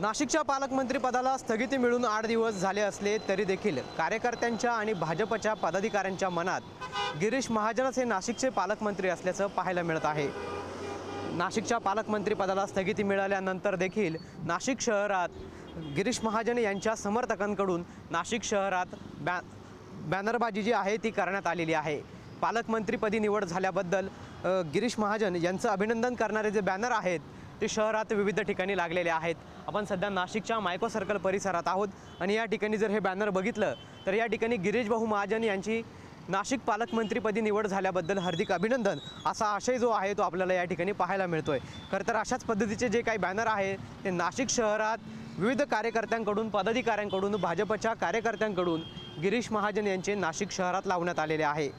नाशिकच्या पालकमंत्री पदाला स्थगिती मिळून 8 दिवस झाले असले तरी देखील कार्यकर्त्यांच्या आणि भाजपच्या पदाधिकाऱ्यांच्या मनात गिरीश महाजनच हे नाशिकचे पालकमंत्री असल्याचं पाहायला मिळत आहे। नाशिकच्या पालकमंत्री पदाला स्थगिती मिळाल्यानंतर देखील नाशिक शहरात गिरीश महाजन यांच्या समर्थकांकडून नाशिक शहरात बॅनरबाजी जी आहे ती करण्यात आलेली आहे। पालकमंत्रीपदी निवड झाल्याबद्दल गिरीश महाजन यांचं अभिनंदन करणारे जे बॅनर आहेत ते शहरात विविध ठिकाणी लागलेले आहेत। आपण सध्या नाशिकच्या मायको सर्कल परिसरात आहोत आणि या ठिकाणी जर हे बॅनर बघितलं तर या ठिकाणी गिरीश भाऊ महाजन यांची नाशिक पालकमंत्रीपदी निवड झाल्याबद्दल हार्दिक अभिनंदन असा आशय जो आहे तो आपल्याला या ठिकाणी पाहायला मिळतोय। खरं तर अशाच पद्धतीचे जे काही बॅनर आहे ते नाशिक शहरात विविध कार्यकर्त्यांकडून पदाधिकाऱ्यांकडून भाजपच्या कार्यकर्त्यांकडून गिरीश महाजन यांचे नाशिक शहरात लावण्यात आलेले आहे।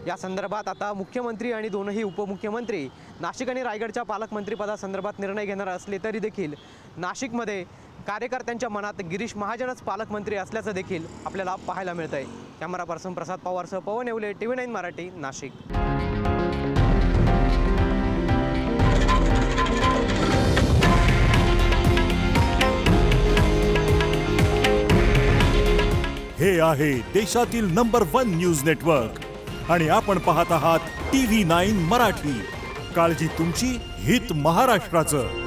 या संदर्भात आता मुख्यमंत्री आणि दोनही उपमुख्यमंत्री नाशिक आणि रायगडच्या पालकमंत्री पदासंदर्भात निर्णय घेणार असले तरी देखील नाशिकमध्ये कार्यकर्त्यांच्या मनात गिरीश महाजनच पालकमंत्री असल्याचं देखील आपल्याला पाहायला मिळतंय। कॅमेरा पर्सन प्रसाद पवारसह पवन येवले, TV9 मराठी, नाशिक। हे आहे देशातील नंबर 1 न्यूज नेटवर्क आणि आपण पाहत आहात TV9 मराठी। काळजी तुमची, हित महाराष्ट्राचं।